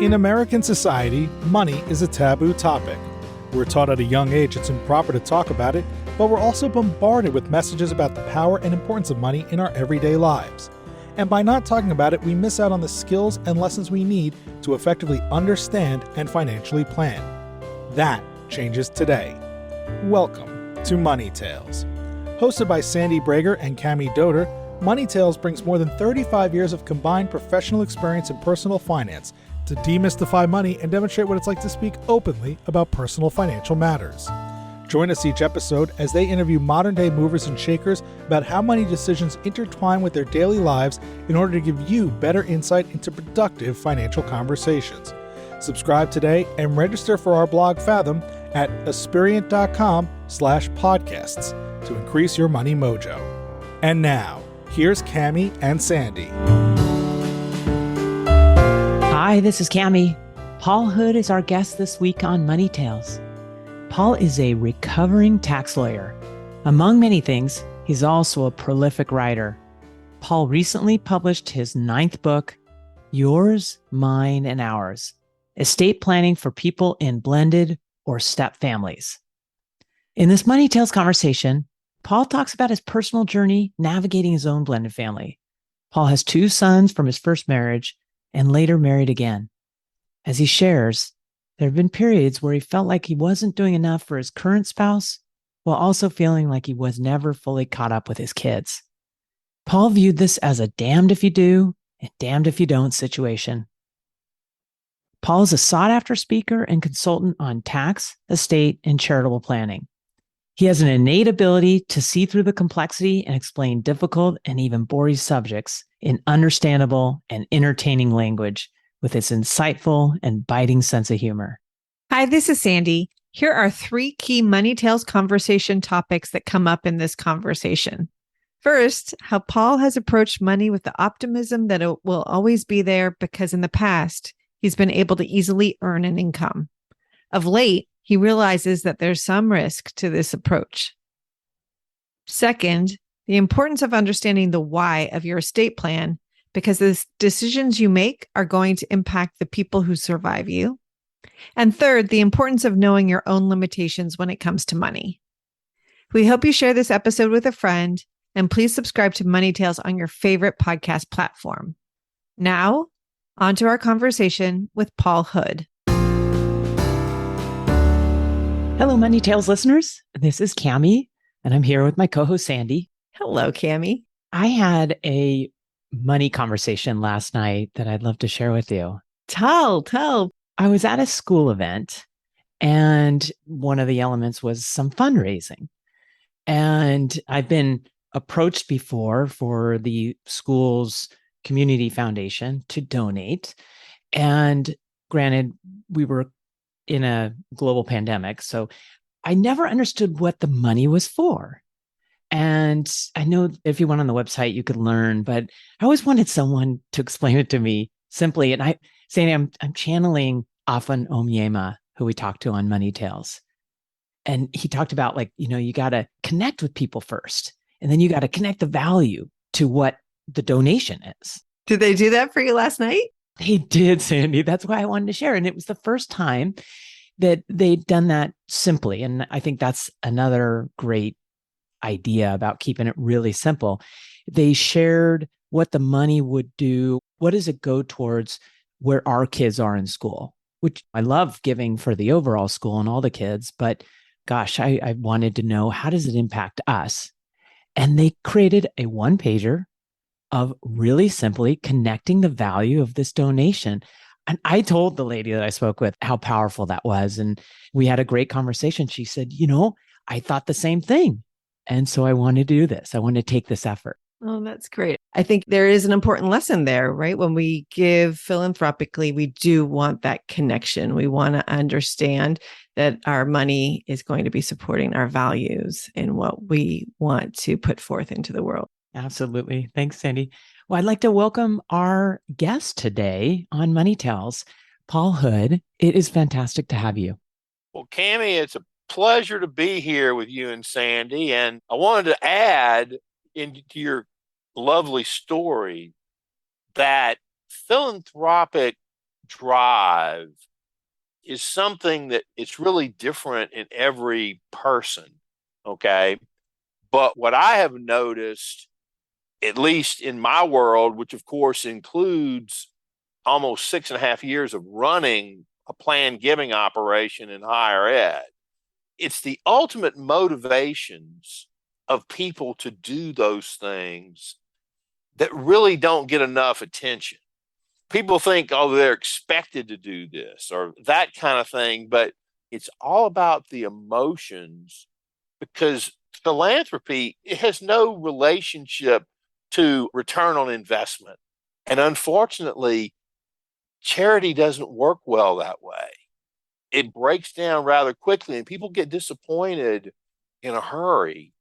In American society, money is a taboo topic. We're taught at a young age it's improper to talk about it, but we're also bombarded with messages about the power and importance of money in our everyday lives. And by not talking about it, we miss out on the skills and lessons we need to effectively understand and financially plan. That changes today. Welcome to Money Tales. Hosted by Sandy Brager and Cami Doder, Money Tales brings more than 35 years of combined professional experience in personal finance to demystify money and demonstrate what it's like to speak openly about personal financial matters. Join us each episode as they interview modern-day movers and shakers about how money decisions intertwine with their daily lives in order to give you better insight into productive financial conversations. Subscribe today and register for our blog Fathom at aspiriant.com/podcasts to increase your money mojo. And now, here's Cami and Sandy. Hi, this is Cami. Paul Hood is our guest this week on Money Tales. Paul is a recovering tax lawyer. Among many things, he's also a prolific writer. Paul recently published his 9th book, Yours, Mine, and Ours: Estate Planning for People in Blended or Step Families. In this Money Tales conversation, Paul talks about his personal journey navigating his own blended family. Paul has 2 sons from his first marriage and later married again. As he shares, there have been periods where he felt like he wasn't doing enough for his current spouse, while also feeling like he was never fully caught up with his kids. Paul viewed this as a damned if you do and damned if you don't situation. Paul is a sought-after speaker and consultant on tax, estate, and charitable planning. He has an innate ability to see through the complexity and explain difficult and even boring subjects in understandable and entertaining language with its insightful and biting sense of humor. Hi, this is Sandy. Here are 3 key Money Tales conversation topics that come up in this conversation. First, how Paul has approached money with the optimism that it will always be there because in the past, he's been able to easily earn an income. Of late, he realizes that there's some risk to this approach. Second, the importance of understanding the why of your estate plan, because the decisions you make are going to impact the people who survive you. And third, the importance of knowing your own limitations when it comes to money. We hope you share this episode with a friend, and please subscribe to Money Tales on your favorite podcast platform. Now, on to our conversation with Paul Hood. Hello, Money Tales listeners. This is Cami, and I'm here with my co-host, Sandy. Hello, Cami. I had a money conversation last night that I'd love to share with you. Tell. I was at a school event, and one of the elements was some fundraising. And I've been approached before for the school's community foundation to donate. And granted, we were in a global pandemic, so I never understood what the money was for. And I know if you went on the website, you could learn, but I always wanted someone to explain it to me simply. And I'm channeling Afan Omyema, who we talked to on Money Tales. And he talked about you got to connect with people first, and then you got to connect the value to what the donation is. Did they do that for you last night? He did, Sandy. That's why I wanted to share. And it was the first time that they'd done that simply. And I think that's another great idea about keeping it really simple. They shared what the money would do. What does it go towards where our kids are in school? Which I love giving for the overall school and all the kids. But gosh, I wanted to know, how does it impact us? And they created a 1-pager of really simply connecting the value of this donation. And I told the lady that I spoke with how powerful that was. And we had a great conversation. She said, I thought the same thing. And so I wanted to do this. I wanted to take this effort. Oh, that's great. I think there is an important lesson there, right? When we give philanthropically, we do want that connection. We want to understand that our money is going to be supporting our values and what we want to put forth into the world. Absolutely. Thanks, Sandy. Well, I'd like to welcome our guest today on Money Tales, Paul Hood. It is fantastic to have you. Well, Cami, it's a pleasure to be here with you and Sandy. And I wanted to add into your lovely story that philanthropic drive is something that it's really different in every person. Okay. But what I have noticed, at least in my world, which of course includes almost 6.5 years of running a planned giving operation in higher ed, it's the ultimate motivations of people to do those things that really don't get enough attention. People think, oh, they're expected to do this or that kind of thing, but it's all about the emotions, because philanthropy, it has no relationship to return on investment. And unfortunately, charity doesn't work well that way. It breaks down rather quickly and people get disappointed in a hurry.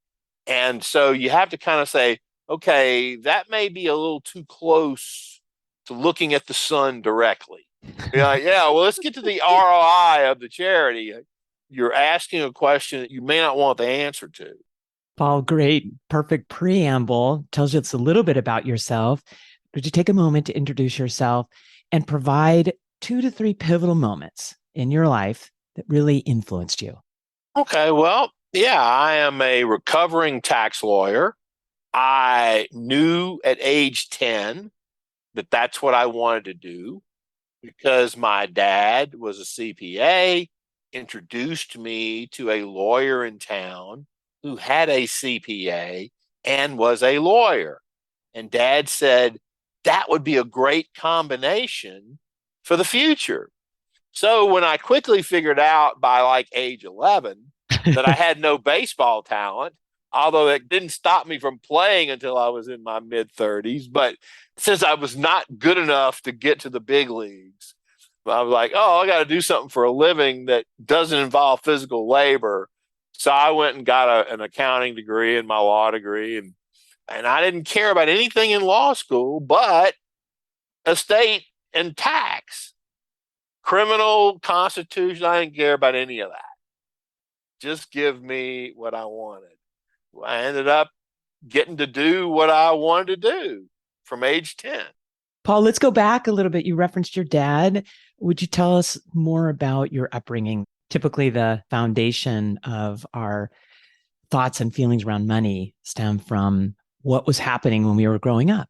And so you have to kind of say, okay, that may be a little too close to looking at the sun directly. You're like, yeah, well, let's get to the ROI of the charity. You're asking a question that you may not want the answer to. Paul, great, perfect preamble. Tells us a little bit about yourself. Would you take a moment to introduce yourself and provide 2 to 3 pivotal moments in your life that really influenced you? Okay, well, yeah, I am a recovering tax lawyer. I knew at age 10 that that's what I wanted to do because my dad was a CPA, introduced me to a lawyer in town who had a CPA and was a lawyer. And dad said that would be a great combination for the future. So when I quickly figured out by like age 11 that I had no baseball talent, although it didn't stop me from playing until I was in my mid-30s. But since I was not good enough to get to the big leagues, I was like, oh, I got to do something for a living that doesn't involve physical labor. So I went and got an accounting degree and my law degree. And I didn't care about anything in law school but estate and tax. Criminal, constitution, I didn't care about any of that. Just give me what I wanted. I ended up getting to do what I wanted to do from age 10. Paul, let's go back a little bit. You referenced your dad. Would you tell us more about your upbringing? Typically, the foundation of our thoughts and feelings around money stem from what was happening when we were growing up.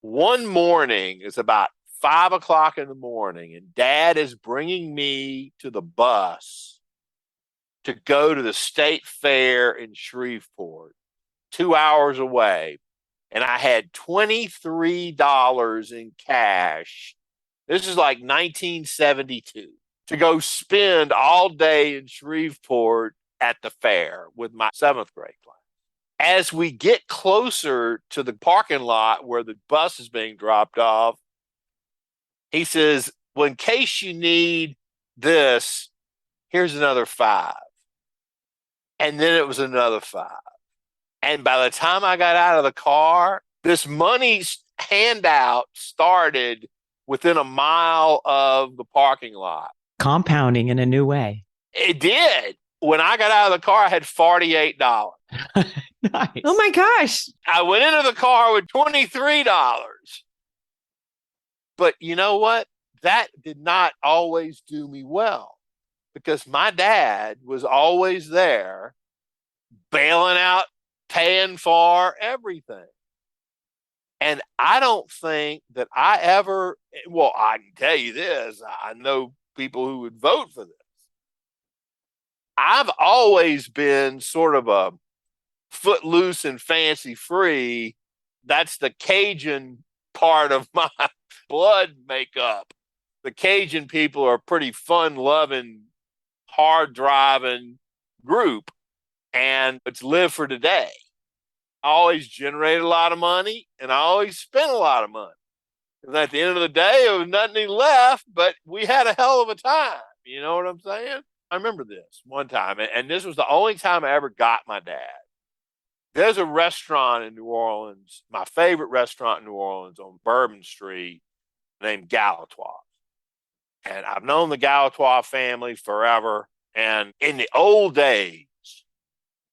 One morning, it's about 5 o'clock in the morning, and dad is bringing me to the bus to go to the state fair in Shreveport, 2 hours away. And I had $23 in cash. This is like 1972 to go spend all day in Shreveport at the fair with my 7th grade class. As we get closer to the parking lot where the bus is being dropped off, he says, well, in case you need this, here's another 5. And then it was another 5. And by the time I got out of the car, this money handout started within a mile of the parking lot. Compounding in a new way. It did. When I got out of the car, I had $48. Nice. Oh my gosh. I went into the car with $23. But you know what? That did not always do me well because my dad was always there bailing out, paying for everything. And I don't think that I ever, well, I can tell you this, I know people who would vote for this. I've always been sort of a footloose and fancy free. That's the Cajun part of my blood makeup. The Cajun people are a pretty fun-loving, hard-driving group, and it's live for today. I always generated a lot of money, and I always spent a lot of money. And at the end of the day, there was nothing left, but we had a hell of a time. You know what I'm saying? I remember this one time, and this was the only time I ever got my dad. There's a restaurant in New Orleans, my favorite restaurant in New Orleans on Bourbon Street, named Galatoire's. And I've known the Galatoire family forever. And in the old days,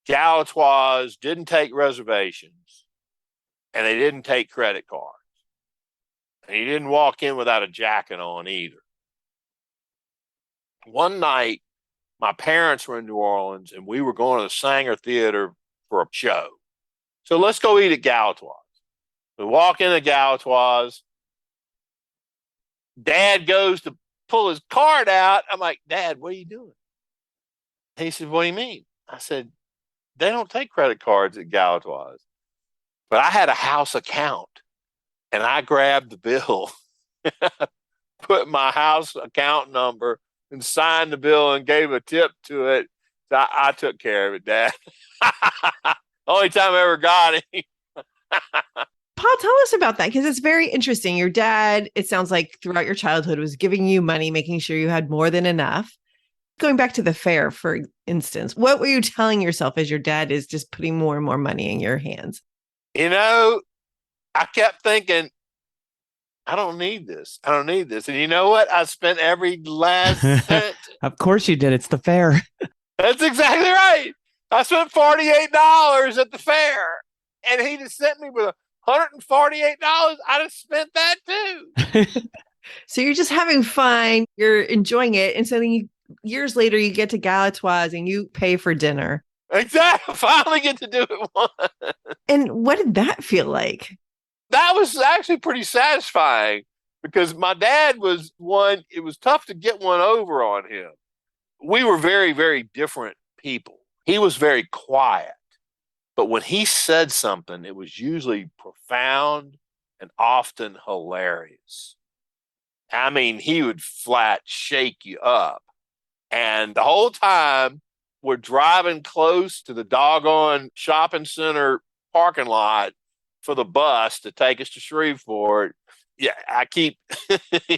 Galatoire's didn't take reservations and they didn't take credit cards. And you didn't walk in without a jacket on either. One night, my parents were in New Orleans and we were going to the Sanger Theater for a show. So let's go eat at Galatoire's. We walk into Galatoire's. Dad goes to pull his card out. I'm like, Dad, what are you doing? He said, what do you mean? I said, they don't take credit cards at Galatoire's. But I had a house account and I grabbed the bill, put my house account number and signed the bill and gave a tip to it. So I took care of it, Dad. Only time I ever got it. Paul, tell us about that because it's very interesting. Your dad, it sounds like throughout your childhood, was giving you money, making sure you had more than enough. Going back to the fair, for instance, what were you telling yourself as your dad is just putting more and more money in your hands? I kept thinking, I don't need this. I don't need this. And you know what? I spent every last cent. Of course you did. It's the fair. That's exactly right. I spent $48 at the fair. And he just sent me with $148. I just spent that too. So you're just having fun. You're enjoying it. And so then years later, you get to Galatoire's and you pay for dinner. Exactly. Finally get to do it once. And what did that feel like? That was actually pretty satisfying because my dad was one, it was tough to get one over on him. We were very, very different people. He was very quiet, but when he said something, it was usually profound and often hilarious. I mean, he would flat shake you up. And the whole time we're driving close to the doggone shopping center parking lot for the bus to take us to Shreveport. Yeah, he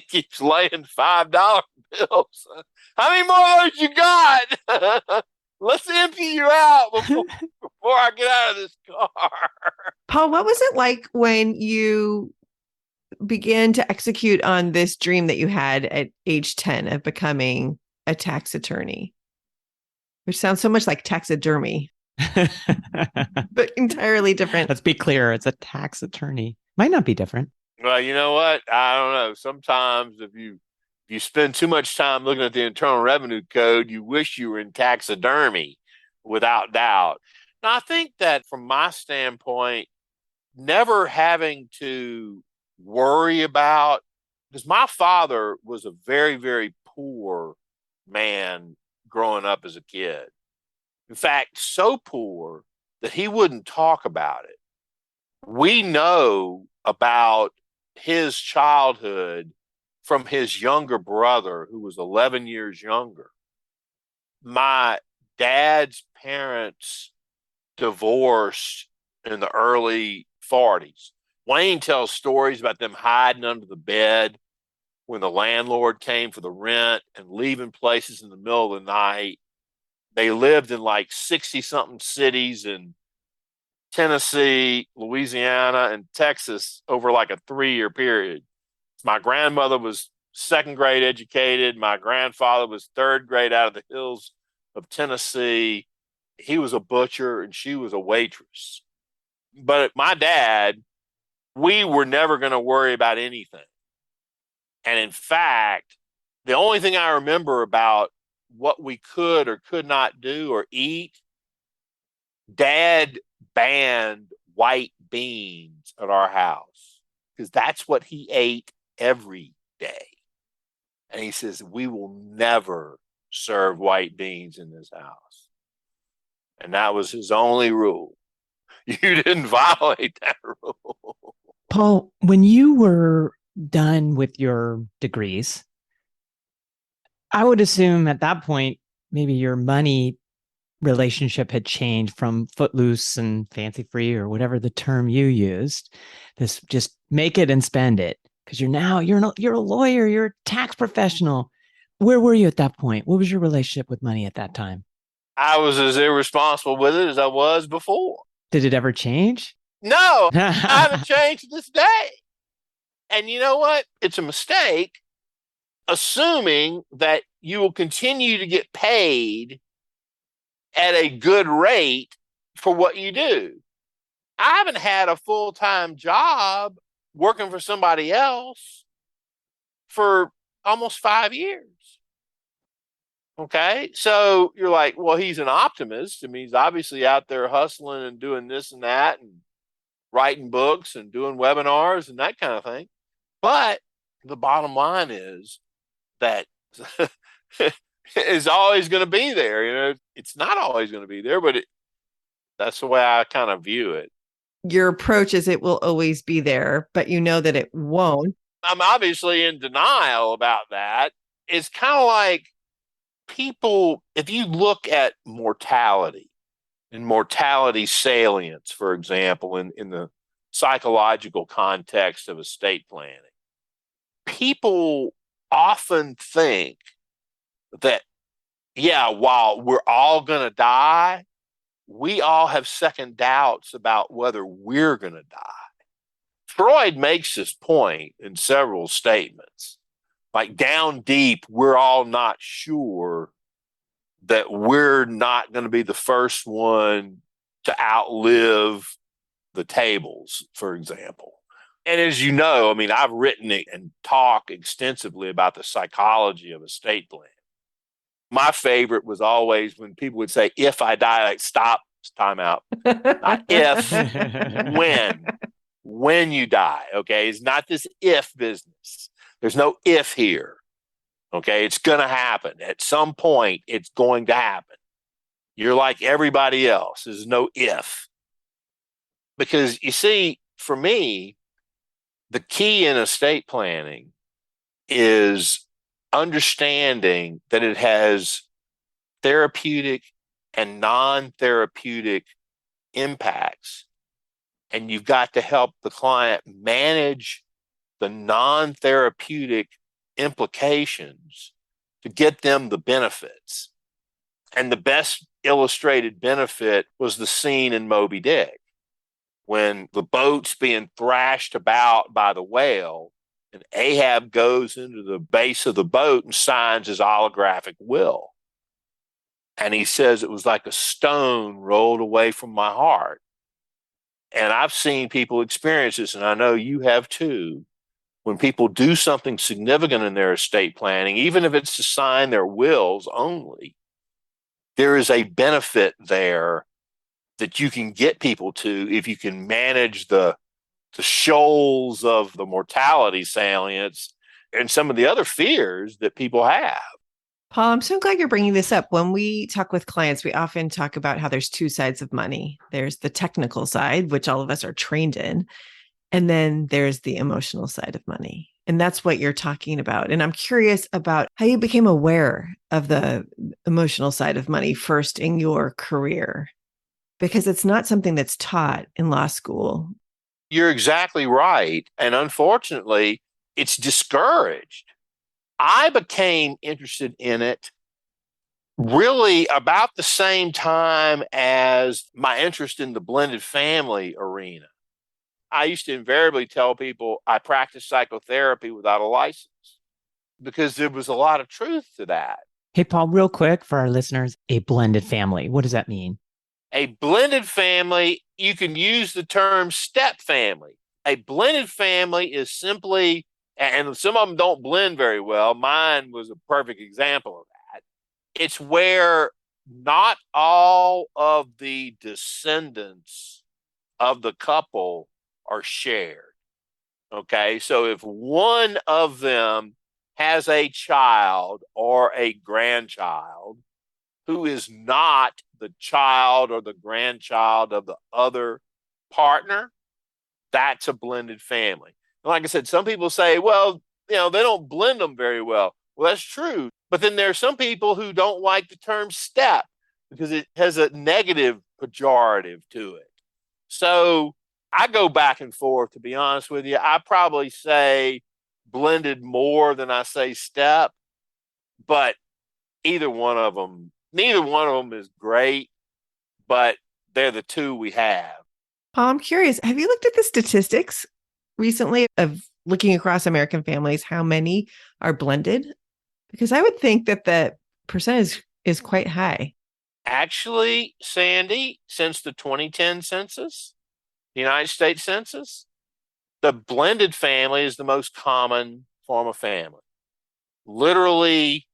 keeps laying $5 bills. How many more of those you got? Let's empty you out before I get out of this car. Paul, what was it like when you began to execute on this dream that you had at age 10 of becoming a tax attorney? Which sounds so much like taxidermy. But entirely different. Let's be clear. It's a tax attorney. Might not be different. Well, you know what? I don't know. Sometimes if you spend too much time looking at the Internal Revenue Code, you wish you were in taxidermy, without doubt. Now, I think that from my standpoint, never having to worry about, because my father was a very, very poor man growing up as a kid. In fact, so poor that he wouldn't talk about it. We know about his childhood from his younger brother, who was 11 years younger. My dad's parents divorced in the early 40s. Wayne tells stories about them hiding under the bed when the landlord came for the rent and leaving places in the middle of the night. They lived in like 60-something cities in Tennessee, Louisiana, and Texas over like a 3-year period. My grandmother was second grade educated. My grandfather was third grade out of the hills of Tennessee. He was a butcher and she was a waitress. But my dad, we were never going to worry about anything. And in fact, the only thing I remember about what we could or could not do or eat, Dad banned white beans at our house because that's what he ate every day. And he says, we will never serve white beans in this house. And that was his only rule. You didn't violate that rule. Paul, when you were done with your degrees, I would assume at that point, maybe your money relationship had changed from footloose and fancy free or whatever the term you used. This just make it and spend it because you're a lawyer, you're a tax professional. Where were you at that point? What was your relationship with money at that time? I was as irresponsible with it as I was before. Did it ever change? No, I haven't changed to this day. And you know what? It's a mistake assuming that you will continue to get paid at a good rate for what you do. I haven't had a full-time job working for somebody else for almost 5 years. Okay. So you're like, well, he's an optimist. I mean, he's obviously out there hustling and doing this and that and writing books and doing webinars and that kind of thing. But the bottom line is that is always going to be there. It's not always going to be there, but that's the way I kind of view it. Your approach is it will always be there, but you know that it won't. I'm obviously in denial about that. It's kind of like people, if you look at mortality and mortality salience, for example, in the psychological context of estate planning, people often think that, yeah, while we're all going to die, we all have second doubts about whether we're going to die. Freud makes this point in several statements. Like down deep, we're all not sure that we're not going to be the first one to outlive the tables, for example. And as you know, I mean, I've written and talked extensively about the psychology of estate planning. My favorite was always when people would say, if I die, like, stop, time out. Not if, when you die, okay? It's not this if business. There's no if here, okay? It's going to happen. At some point, it's going to happen. You're like everybody else. There's no if. Because you see, for me, the key in estate planning is understanding that it has therapeutic and non-therapeutic impacts. And you've got to help the client manage the non-therapeutic implications to get them the benefits. And the best illustrated benefit was the scene in Moby Dick, when the boat's being thrashed about by the whale, and Ahab goes into the base of the boat and signs his holographic will. And he says, it was like a stone rolled away from my heart. And I've seen people experience this, and I know you have too. When people do something significant in their estate planning, even if it's to sign their wills only, there is a benefit there that you can get people to if you can manage the shoals of the mortality salience and some of the other fears that people have. Paul, I'm so glad you're bringing this up. When we talk with clients, we often talk about how there's two sides of money. There's the technical side, which all of us are trained in. And then there's the emotional side of money. And that's what you're talking about. And I'm curious about how you became aware of the emotional side of money first in your career, because it's not something that's taught in law school. You're exactly right. And unfortunately, it's discouraged. I became interested in it really about the same time as my interest in the blended family arena. I used to invariably tell people I practiced psychotherapy without a license because there was a lot of truth to that. Hey, Paul, real quick for our listeners, a blended family. What does that mean? A blended family, you can use the term step family. A blended family is simply, and some of them don't blend very well. Mine was a perfect example of that. It's where not all of the descendants of the couple are shared. Okay, so if one of them has a child or a grandchild who is not the child or the grandchild of the other partner, that's a blended family. And like I said, some people say, well, they don't blend them very well. Well, that's true. But then there are some people who don't like the term step because it has a negative pejorative to it. So I go back and forth, to be honest with you. I probably say blended more than I say step, but neither one of them is great, but they're the two we have. Paul, I'm curious, have you looked at the statistics recently of looking across American families, how many are blended? Because I would think that the percentage is quite high. Actually, Sandy, since the 2010 census, the United States Census, the blended family is the most common form of family. Literally,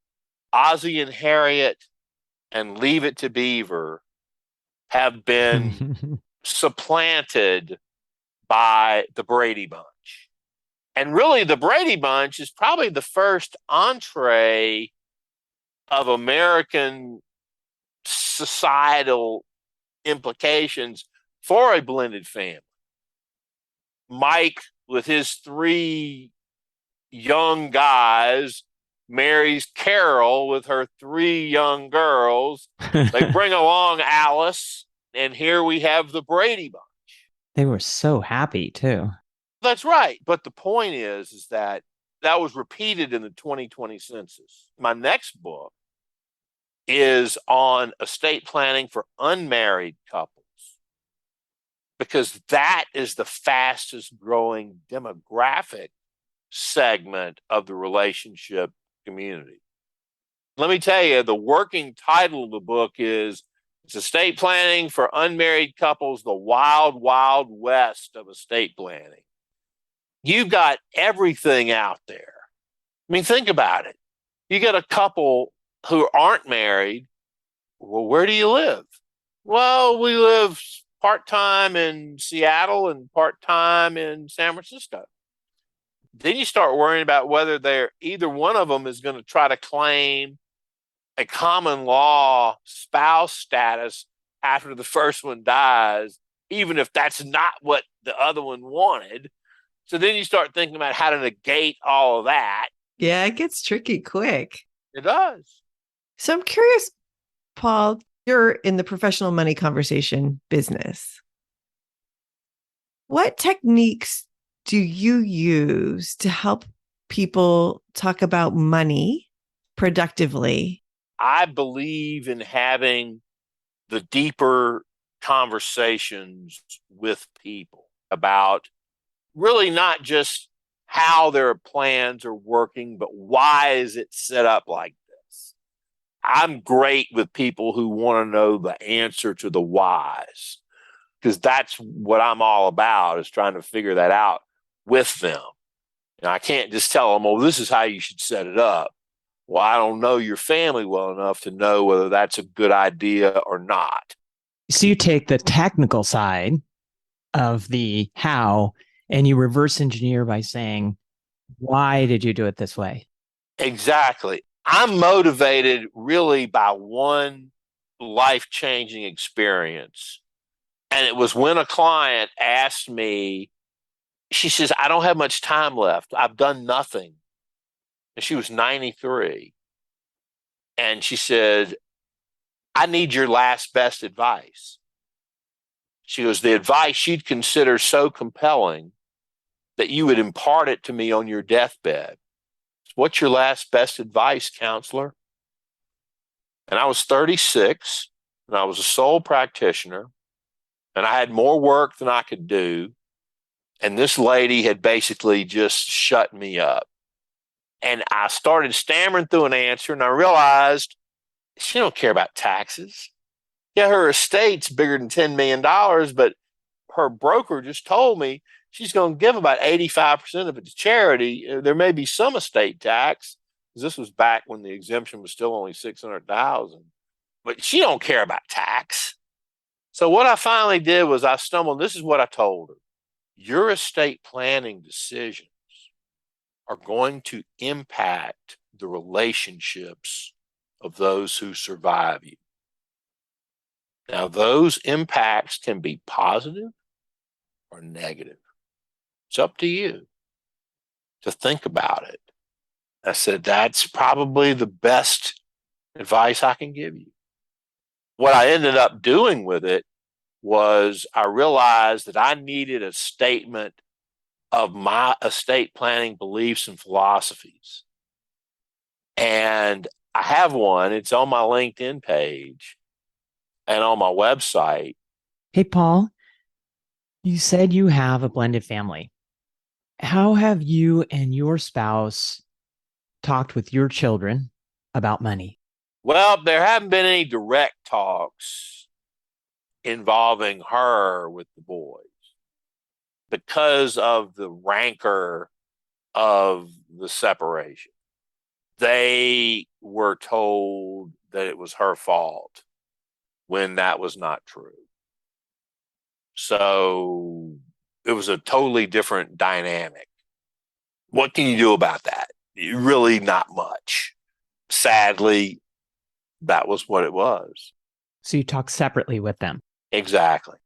Ozzie and Harriet and Leave It to Beaver have been supplanted by the Brady Bunch. And really, the Brady Bunch is probably the first entree of American societal implications for a blended family. Mike, with his three young guys, marries Carol with her three young girls. They bring along Alice, and here we have the Brady Bunch. They were so happy too. That's right. But the point is that was repeated in the 2020 census. My next book is on estate planning for unmarried couples, because that is the fastest growing demographic segment of the relationship community. Let me tell you, the working title of the book is It's Estate Planning for Unmarried Couples, the Wild, Wild West of Estate Planning. You've got everything out there. I mean, think about it. You got a couple who aren't married. Well, where do you live? Well, we live part-time in Seattle and part-time in San Francisco. Then you start worrying about whether either one of them is going to try to claim a common law spouse status after the first one dies, even if that's not what the other one wanted. So then you start thinking about how to negate all of that. Yeah, it gets tricky quick. It does. So I'm curious, Paul, you're in the professional money conversation business. What techniques do you use to help people talk about money productively? I believe in having the deeper conversations with people about really not just how their plans are working, but why is it set up like this? I'm great with people who want to know the answer to the whys, because that's what I'm all about, is trying to figure that out with them. And I can't just tell them, oh, this is how you should set it up. Well, I don't know your family well enough to know whether that's a good idea or not. So you take the technical side of the how and you reverse engineer by saying, why did you do it this way? Exactly. I'm motivated really by one life-changing experience. And it was when a client asked me, she says, I don't have much time left. I've done nothing. And she was 93. And she said, I need your last best advice. She goes, the advice you'd consider so compelling that you would impart it to me on your deathbed. What's your last best advice, counselor? And I was 36, and I was a sole practitioner, and I had more work than I could do. And this lady had basically just shut me up. And I started stammering through an answer, and I realized she don't care about taxes. Yeah, her estate's bigger than $10 million, but her broker just told me she's going to give about 85% of it to charity. There may be some estate tax, because this was back when the exemption was still only $600,000, but she don't care about tax. So what I finally did was I stumbled. This is what I told her. Your estate planning decisions are going to impact the relationships of those who survive you. Now, those impacts can be positive or negative. It's up to you to think about it. I said, that's probably the best advice I can give you. What I ended up doing with it was I realized that I needed a statement of my estate planning beliefs and philosophies. And I have one. It's on my LinkedIn page and on my website. Hey, Paul, you said you have a blended family. How have you and your spouse talked with your children about money? Well, there haven't been any direct talks involving her with the boys because of the rancor of the separation. They were told that it was her fault when that was not true. So it was a totally different dynamic. What can you do about that? Really not much. Sadly, that was what it was. So you talk separately with them. Exactly.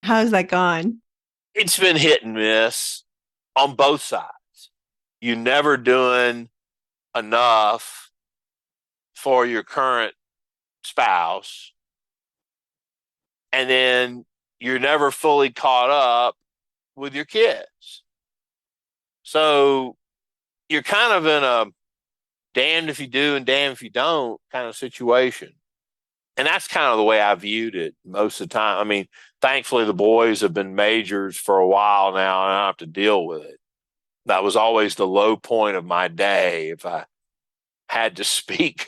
How's that gone? It's been hit and miss on both sides. You're never doing enough for your current spouse, and then you're never fully caught up with your kids. So you're kind of in a damned if you do and damned if you don't kind of situation. And that's kind of the way I viewed it most of the time. I mean, thankfully, the boys have been majors for a while now, and I don't have to deal with it. That was always the low point of my day. If I had to speak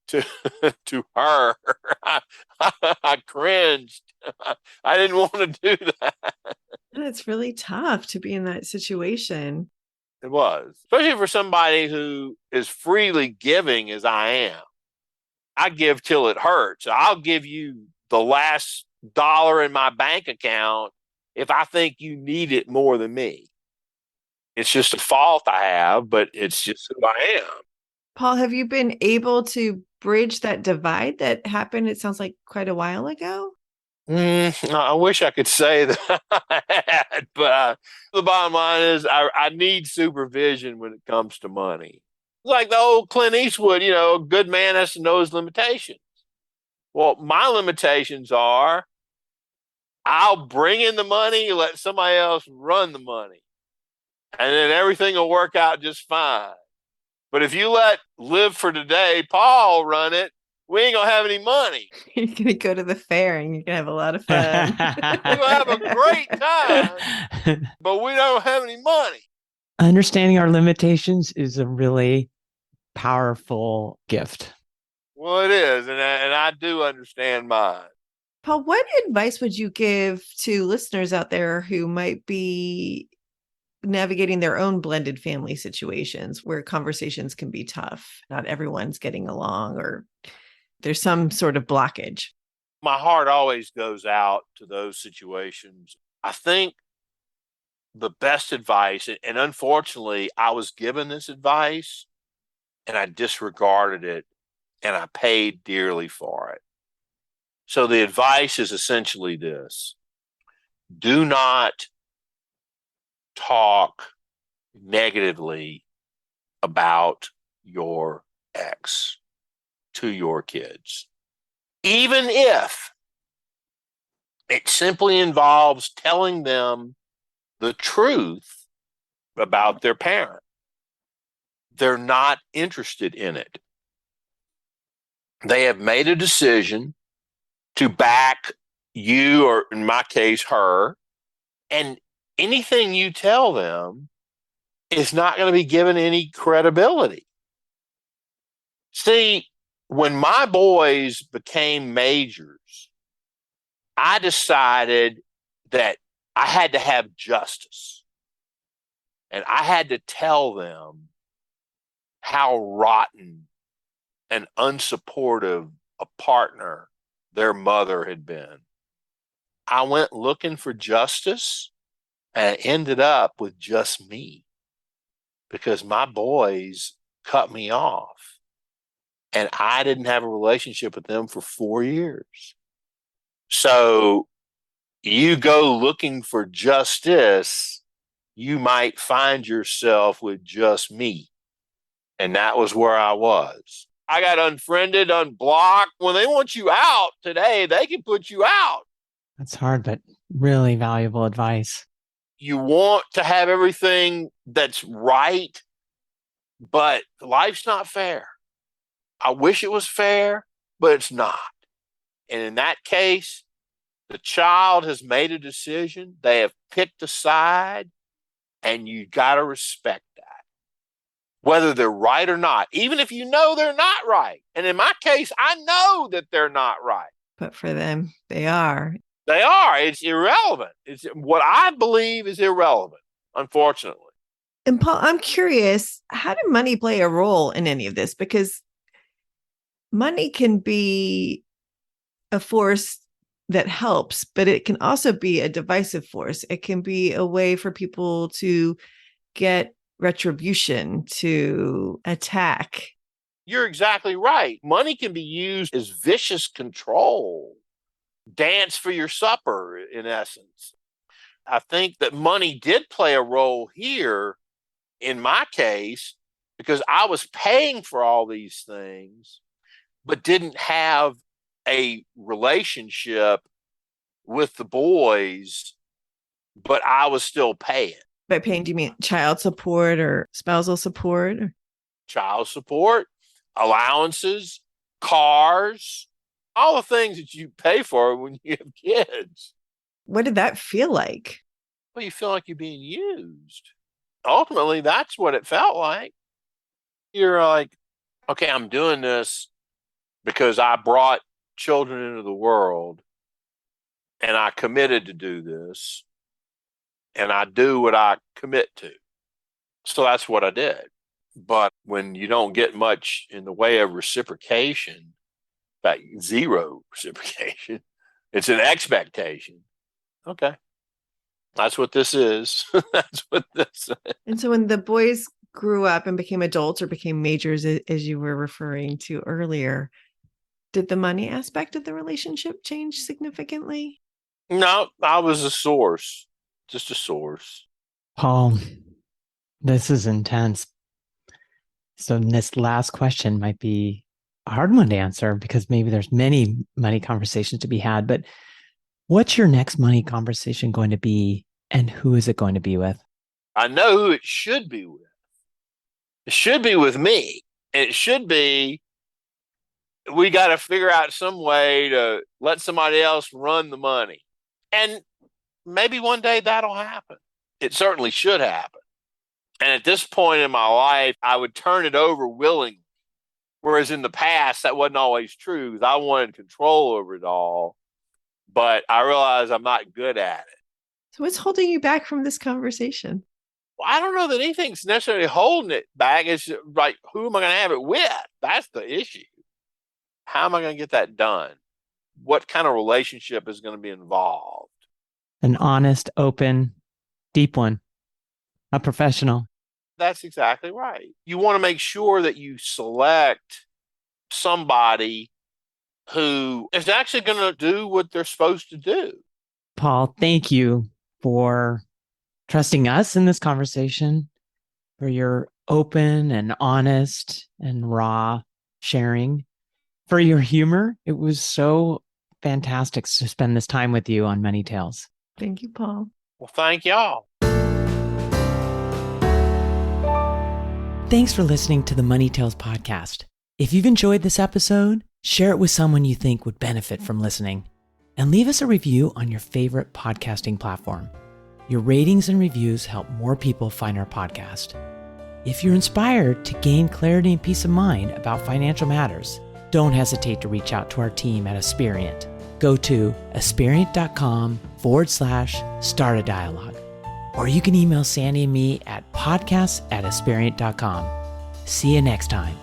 to her, I cringed. I didn't want to do that. And it's really tough to be in that situation. It was, especially for somebody who is freely giving as I am. I give till it hurts. I'll give you the last dollar in my bank account if I think you need it more than me. It's just a fault I have, but it's just who I am. Paul, have you been able to bridge that divide that happened, it sounds like, quite a while ago? I wish I could say that I had, but the bottom line is I need supervision when it comes to money. Like the old Clint Eastwood, a good man has to know his limitations. Well, my limitations are I'll bring in the money, let somebody else run the money, and then everything will work out just fine. But if you let Live for Today, Paul, run it, we ain't going to have any money. You're going to go to the fair and you're going to have a lot of fun. We're going to have a great time, but we don't have any money. Understanding our limitations is a really powerful gift. Well, it is. And I do understand mine. Paul, what advice would you give to listeners out there who might be navigating their own blended family situations where conversations can be tough? Not everyone's getting along, or there's some sort of blockage. My heart always goes out to those situations. I think the best advice, and unfortunately, I was given this advice and I disregarded it and I paid dearly for it. So the advice is essentially this: do not talk negatively about your ex to your kids, even if it simply involves telling them the truth about their parent. They're not interested in it. They have made a decision to back you, or in my case, her, and anything you tell them is not going to be given any credibility. See, when my boys became majors, I decided that I had to have justice. And I had to tell them how rotten and unsupportive a partner their mother had been. I went looking for justice and ended up with just me because my boys cut me off and I didn't have a relationship with them for 4 years. So you go looking for justice, you might find yourself with just me. And that was where I was. I got unfriended, unblocked. When they want you out today, they can put you out. That's hard, but really valuable advice. You want to have everything that's right, but life's not fair. I wish it was fair, but it's not. And in that case, the child has made a decision. They have picked a side, and you got to respect that, whether they're right or not, even if you know they're not right. And in my case, I know that they're not right. But for them, they are. They are. It's irrelevant. It's what I believe is irrelevant, unfortunately. And Paul, I'm curious, how did money play a role in any of this? Because money can be a force that helps, but it can also be a divisive force. It can be a way for people to get retribution, to attack. You're exactly right. Money can be used as vicious control, dance for your supper, in essence. I think that money did play a role here in my case because I was paying for all these things, but didn't have a relationship with the boys, but I was still paying. By paying, do you mean child support or spousal support? Child support, allowances, cars, all the things that you pay for when you have kids. What did that feel like? Well, you feel like you're being used. Ultimately, that's what it felt like. You're like, okay, I'm doing this because I brought children into the world and I committed to do this and I do what I commit to. So that's what I did. But when you don't get much in the way of reciprocation, in fact, zero reciprocation, it's an expectation. Okay. That's what this is. That's what this is. And so when the boys grew up and became adults or became majors, as you were referring to earlier, did the money aspect of the relationship change significantly? No, I was a source, just a source. Paul, this is intense. So this last question might be a hard one to answer because maybe there's many money conversations to be had, but what's your next money conversation going to be and who is it going to be with? I know who it should be with. It should be with me. And it should be, we got to figure out some way to let somebody else run the money. And maybe one day that'll happen. It certainly should happen. And at this point in my life, I would turn it over willingly. Whereas in the past, that wasn't always true. I wanted control over it all. But I realize I'm not good at it. So what's holding you back from this conversation? Well, I don't know that anything's necessarily holding it back. It's like, who am I going to have it with? That's the issue. How am I going to get that done? What kind of relationship is going to be involved? An honest, open, deep one. A professional. That's exactly right. You want to make sure that you select somebody who is actually going to do what they're supposed to do. Paul, thank you for trusting us in this conversation, for your open and honest and raw sharing, for your humor. It was so fantastic to spend this time with you on Money Tales. Thank you, Paul. Well, thank y'all. Thanks for listening to the Money Tales podcast. If you've enjoyed this episode, share it with someone you think would benefit from listening. And leave us a review on your favorite podcasting platform. Your ratings and reviews help more people find our podcast. If you're inspired to gain clarity and peace of mind about financial matters, don't hesitate to reach out to our team at Aspirient. Go to aspirient.com/start a dialogue. Or you can email Sandy and me at podcasts@aspirient.com. See you next time.